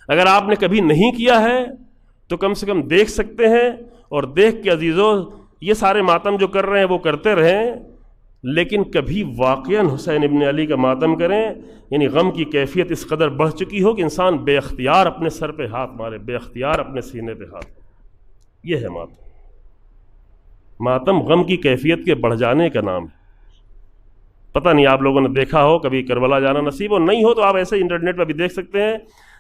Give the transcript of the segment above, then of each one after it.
اگر آپ نے کبھی نہیں کیا ہے تو کم سے کم دیکھ سکتے ہیں، اور دیکھ کے عزیزو یہ سارے ماتم جو کر رہے ہیں وہ کرتے رہیں، لیکن کبھی واقعاً حسین ابن علی کا ماتم کریں، یعنی غم کی کیفیت اس قدر بڑھ چکی ہو کہ انسان بے اختیار اپنے سر پہ ہاتھ مارے، بے اختیار اپنے سینے پہ ہاتھ. یہ ہے ماتم. ماتم غم کی کیفیت کے بڑھ جانے کا نام ہے. پتہ نہیں آپ لوگوں نے دیکھا ہو، کبھی کربلا جانا نصیب ہو، نہیں ہو تو آپ ایسے انٹرنیٹ پہ بھی دیکھ سکتے ہیں.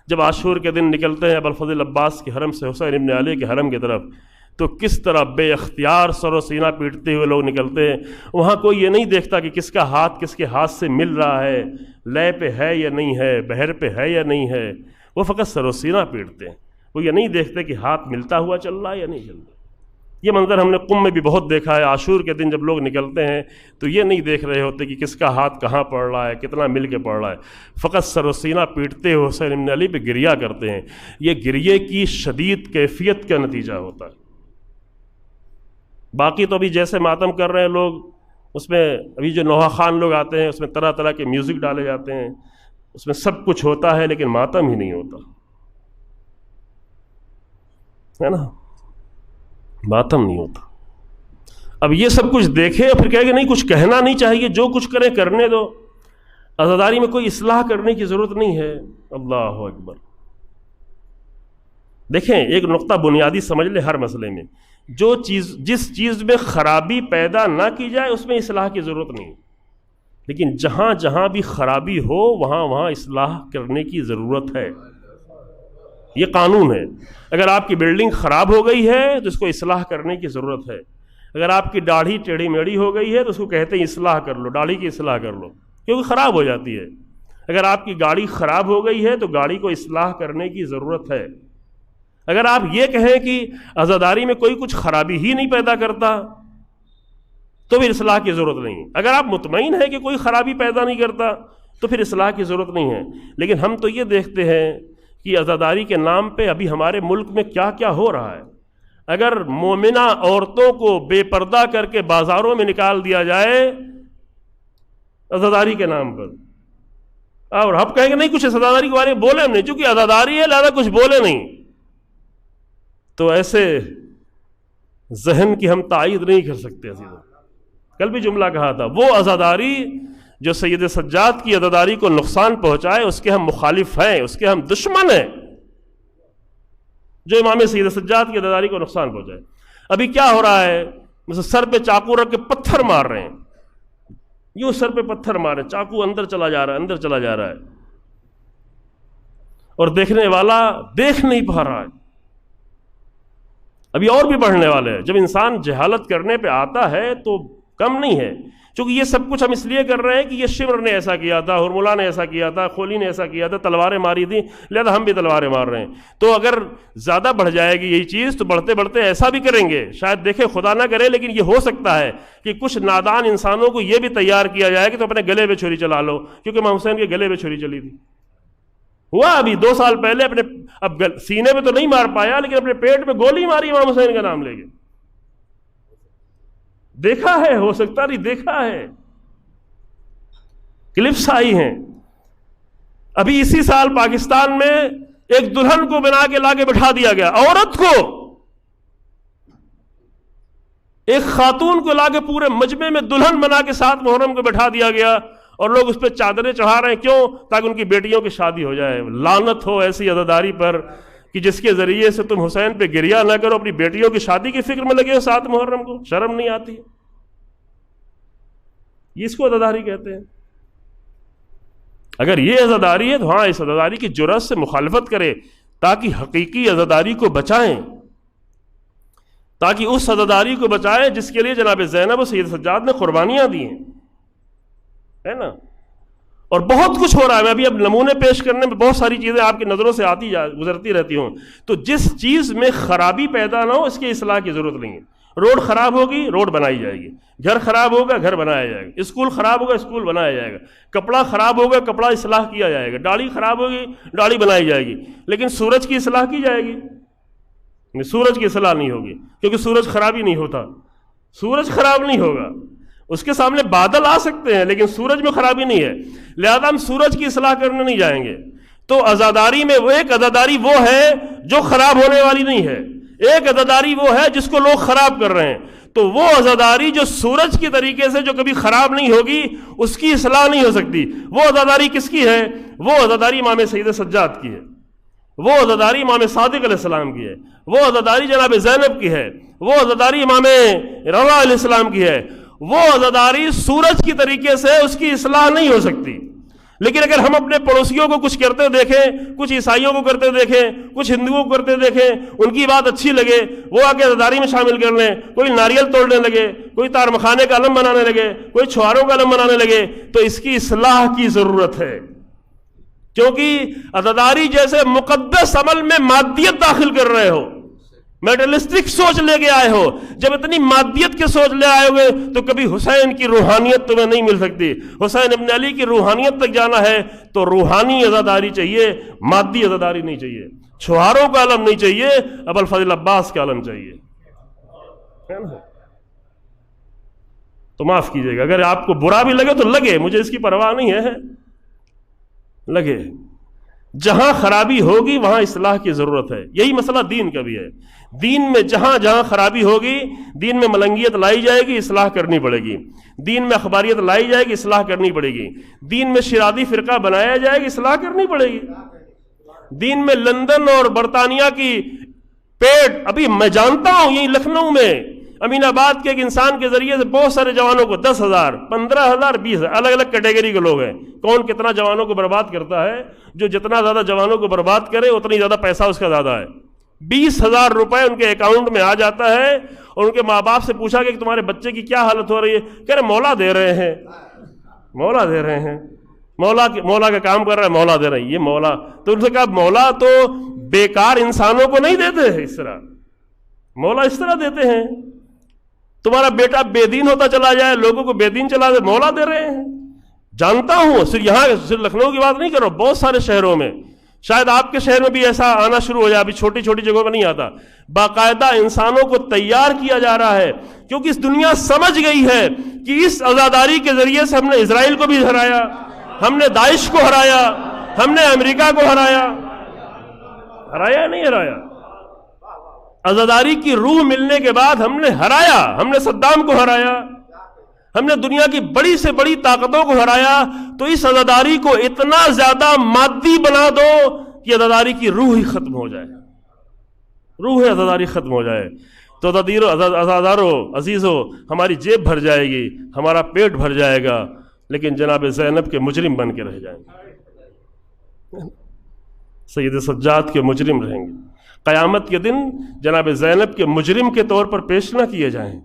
جب عاشور کے دن نکلتے ہیں ابوالفضل عباس کے حرم سے حسین ابن علی کے حرم کی طرف، تو کس طرح بے اختیار سر و سینہ پیٹتے ہوئے لوگ نکلتے ہیں. وہاں کوئی یہ نہیں دیکھتا کہ کس کا ہاتھ کس کے ہاتھ سے مل رہا ہے، لے پہ ہے یا نہیں ہے، بہر پہ ہے یا نہیں ہے. وہ فقط سر و سینہ پیٹتے ہیں. وہ یہ نہیں دیکھتے کہ ہاتھ ملتا ہوا چل رہا ہے یا نہیں چل رہا. یہ منظر ہم نے قم میں بھی بہت دیکھا ہے. عاشور کے دن جب لوگ نکلتے ہیں تو یہ نہیں دیکھ رہے ہوتے کہ کس کا ہاتھ کہاں پڑ رہا ہے، کتنا مل کے پڑ رہا ہے. فقط سر و سینہ پیٹتے ہوئے حسین ابن علی پہ گریہ کرتے ہیں. یہ گریے کی شدید کیفیت کا نتیجہ ہوتا ہے. باقی تو ابھی جیسے ماتم کر رہے ہیں لوگ، اس میں ابھی جو نوحہ خان لوگ آتے ہیں اس میں طرح طرح کے میوزک ڈالے جاتے ہیں، اس میں سب کچھ ہوتا ہے لیکن ماتم ہی نہیں ہوتا ہے نا، ماتم نہیں ہوتا. اب یہ سب کچھ دیکھے اور پھر کہے کہ نہیں کچھ کہنا نہیں چاہیے، جو کچھ کریں کرنے دو، عزاداری میں کوئی اصلاح کرنے کی ضرورت نہیں ہے. اللہ اکبر. دیکھیں ایک نقطہ بنیادی سمجھ لیں ہر مسئلے میں، جس چیز میں خرابی پیدا نہ کی جائے اس میں اصلاح کی ضرورت نہیں، لیکن جہاں جہاں بھی خرابی ہو وہاں وہاں اصلاح کرنے کی ضرورت ہے. یہ قانون ہے. اگر آپ کی بلڈنگ خراب ہو گئی ہے تو اس کو اصلاح کرنے کی ضرورت ہے. اگر آپ کی داڑھی ٹیڑھی میڑھی ہو گئی ہے تو اس کو کہتے ہیں اصلاح کر لو، داڑھی کی اصلاح کر لو، کیونکہ خراب ہو جاتی ہے. اگر آپ کی گاڑی خراب ہو گئی ہے تو گاڑی کو اصلاح کرنے کی ضرورت ہے. اگر آپ یہ کہیں کہ عزاداری میں کوئی کچھ خرابی ہی نہیں پیدا کرتا تو پھر اصلاح کی ضرورت نہیں. اگر آپ مطمئن ہیں کہ کوئی خرابی پیدا نہیں کرتا تو پھر اصلاح کی ضرورت نہیں ہے. لیکن ہم تو یہ دیکھتے ہیں کہ عزاداری کے نام پہ ابھی ہمارے ملک میں کیا کیا ہو رہا ہے. اگر مومنہ عورتوں کو بے پردہ کر کے بازاروں میں نکال دیا جائے عزاداری کے نام پر، اور ہم کہیں گے نہیں کچھ عزاداری کے بارے میں بولے ہم نہیں، چونکہ عزاداری ہے لہذا کچھ بولے نہیں، تو ایسے ذہن کی ہم تائید نہیں کر سکتے. کل بھی جملہ کہا تھا، وہ عزاداری جو سید سجاد کی عزاداری کو نقصان پہنچائے اس کے ہم مخالف ہیں، اس کے ہم دشمن ہیں. جو امام سید سجاد کی عزاداری کو نقصان پہنچائے. ابھی کیا ہو رہا ہے، مثلا سر پہ چاقو رکھ کے پتھر مار رہے ہیں، یوں سر پہ پتھر مار رہے ہیں، چاقو اندر چلا جا رہا ہے، اندر چلا جا رہا ہے، اور دیکھنے والا دیکھ نہیں پا رہا ہے. ابھی اور بھی بڑھنے والے ہیں. جب انسان جہالت کرنے پہ آتا ہے تو کم نہیں ہے، چونکہ یہ سب کچھ ہم اس لیے کر رہے ہیں کہ یہ شمر نے ایسا کیا تھا، ہرملا نے ایسا کیا تھا، خولی نے ایسا کیا تھا، تلواریں ماری تھیں، لہذا ہم بھی تلواریں مار رہے ہیں. تو اگر زیادہ بڑھ جائے گی یہی چیز تو بڑھتے بڑھتے ایسا بھی کریں گے. شاید دیکھیں خدا نہ کرے لیکن یہ ہو سکتا ہے کہ کچھ نادان انسانوں کو یہ بھی تیار کیا جائے کہ تو اپنے گلے پہ چھری چلا لو، کیونکہ امام حسین کے گلے پہ چھری چلی تھی. ہوا ابھی 2 سال پہلے، اپنے اب سینے پہ تو نہیں مار پایا لیکن اپنے پیٹ پہ گولی ماری امام حسین کا نام لے کے. دیکھا ہے، ہو سکتا نہیں دیکھا ہے، کلپس آئی ہیں. ابھی اسی سال پاکستان میں ایک دلہن کو بنا کے لا کے بٹھا دیا گیا، عورت کو، ایک خاتون کو لا کے پورے مجمع میں دلہن بنا کے 7 محرم کو بٹھا دیا گیا، اور لوگ اس پہ چادریں چڑھا رہے ہیں. کیوں؟ تاکہ ان کی بیٹیوں کی شادی ہو جائے. لعنت ہو ایسی عزاداری پر کہ جس کے ذریعے سے تم حسین پہ گریہ نہ کرو، اپنی بیٹیوں کی شادی کی فکر میں لگے ہو 7 محرم کو. شرم نہیں آتی؟ یہ اس کو عزاداری کہتے ہیں. اگر یہ عزاداری ہے تو ہاں اس عزاداری کی جرأت سے مخالفت کرے تاکہ حقیقی عزاداری کو بچائیں، تاکہ اس عزاداری کو بچائیں جس کے لیے جناب زینب و سید سجاد نے قربانیاں دی ہیں، ہے نا. اور بہت کچھ ہو رہا ہے. میں ابھی اب نمونے پیش کرنے میں بہت ساری چیزیں آپ کی نظروں سے گزرتی رہتی ہوں. تو جس چیز میں خرابی پیدا نہ ہو اس کی اصلاح کی ضرورت نہیں ہے. روڈ خراب ہوگی، روڈ بنائی جائے گی. گھر خراب ہوگا، گھر بنایا جائے گا. اسکول خراب ہوگا، اسکول بنایا جائے گا. کپڑا خراب ہوگا، کپڑا اصلاح کیا جائے گا. داڑھی خراب ہوگی، داڑھی بنائی جائے گی. لیکن سورج کی اصلاح کی جائے گی؟ سورج کی اصلاح نہیں ہوگی، کیونکہ سورج خراب ہی نہیں ہوتا. سورج خراب نہیں ہوگا. اس کے سامنے بادل آ سکتے ہیں لیکن سورج میں خرابی نہیں ہے. لہذا ہم سورج کی اصلاح کرنے نہیں جائیں گے. تو عزاداری میں وہ ایک عزاداری وہ ہے جو خراب ہونے والی نہیں ہے، ایک عزاداری وہ ہے جس کو لوگ خراب کر رہے ہیں. تو وہ عزاداری جو سورج کی طریقے سے جو کبھی خراب نہیں ہوگی، اس کی اصلاح نہیں ہو سکتی. وہ عزاداری کس کی ہے؟ وہ عزاداری امام سید سجاد کی ہے، وہ عزاداری امام صادق علیہ السلام کی ہے، وہ عزاداری جناب زینب کی ہے، وہ عزاداری امام رضا علیہ السلام کی ہے. وہ عزاداری سورج کی طریقے سے اس کی اصلاح نہیں ہو سکتی. لیکن اگر ہم اپنے پڑوسیوں کو کچھ کرتے دیکھیں، کچھ عیسائیوں کو کرتے دیکھیں، کچھ ہندوؤں کو کرتے دیکھیں، ان کی بات اچھی لگے، وہ آ کے عزاداری میں شامل کر لیں، کوئی ناریل توڑنے لگے، کوئی تار مکھانے کا علم بنانے لگے، کوئی چھواروں کا علم بنانے لگے، تو اس کی اصلاح کی ضرورت ہے. کیونکہ عزاداری جیسے مقدس عمل میں مادیت داخل کر رہے ہو، میٹلسٹک سوچ لے کے آئے ہو. جب اتنی مادیت کے سوچ لے آئے ہوئے تو کبھی حسین کی روحانیت تمہیں نہیں مل سکتی. حسین ابن علی کی روحانیت تک جانا ہے تو روحانی عزاداری چاہیے، مادی عزاداری نہیں چاہیے. چھواروں کا علم نہیں چاہیے، ابوالفضل عباس کا علم چاہیے. تو معاف کیجیے گا اگر آپ کو برا بھی لگے تو لگے، مجھے اس کی پرواہ نہیں ہے، لگے. جہاں خرابی ہوگی وہاں اصلاح کی ضرورت ہے. یہی مسئلہ دین کا بھی ہے. دین میں جہاں جہاں خرابی ہوگی، دین میں ملنگیت لائی جائے گی، اصلاح کرنی پڑے گی. دین میں اخباریت لائی جائے گی، اصلاح کرنی پڑے گی. دین میں شرادی فرقہ بنایا جائے گی، اصلاح کرنی پڑے گی. دین میں لندن اور برطانیہ کی پیٹ، ابھی میں جانتا ہوں یہی لکھنؤ میں امین آباد کے ایک انسان کے ذریعے سے بہت سارے جوانوں کو 10,000 15,000 20,000 الگ الگ کیٹیگری کے لوگ ہیں. کون کتنا جوانوں کو برباد کرتا ہے؟ جو جتنا زیادہ جوانوں کو برباد کرے اتنی زیادہ پیسہ اس کا زیادہ ہے. 20,000 روپے ان کے اکاؤنٹ میں آ جاتا ہے، اور ان کے ماں باپ سے پوچھا کہ تمہارے بچے کی کیا حالت ہو رہی ہے؟ کہہ رہے مولا دے رہے ہیں، مولا دے رہے ہیں، مولا کا کام کر رہا ہے، مولا دے رہے ہیں. یہ مولا تو ان سے کہا مولا تو بیکار انسانوں کو نہیں دیتے ہیں اس طرح، مولا اس طرح دیتے ہیں. تمہارا بیٹا بے دین ہوتا چلا جائے، لوگوں کو بے دین چلا دے، مولا دے رہے ہیں. جانتا ہوں، صرف یہاں صرف لکھنؤ کی بات نہیں کر رہا ہوں، بہت سارے شہروں میں، شاید آپ کے شہر میں بھی ایسا آنا شروع ہو جائے. ابھی چھوٹی چھوٹی جگہوں میں نہیں آتا. باقاعدہ انسانوں کو تیار کیا جا رہا ہے، کیونکہ اس دنیا سمجھ گئی ہے کہ اس عزاداری کے ذریعے سے ہم نے اسرائیل کو بھی ہرایا، ہم نے داعش کو ہرایا، ہم نے امریکہ کو ہرایا نہیں ہرایا. عزاداری کی روح ملنے کے بعد ہم نے ہرایا، ہم نے صدام کو ہرایا، ہم نے دنیا کی بڑی سے بڑی طاقتوں کو ہرایا. تو اس عزاداری کو اتنا زیادہ مادی بنا دو کہ عزاداری کی روح ہی ختم ہو جائے، روح عزاداری ختم ہو جائے. تو عزادارو عزیزو، ہماری جیب بھر جائے گی، ہمارا پیٹ بھر جائے گا، لیکن جناب زینب کے مجرم بن کے رہ جائیں گے، سید سجاد کے مجرم رہیں گے. قیامت کے دن جناب زینب کے مجرم کے طور پر پیش نہ کیے جائیں.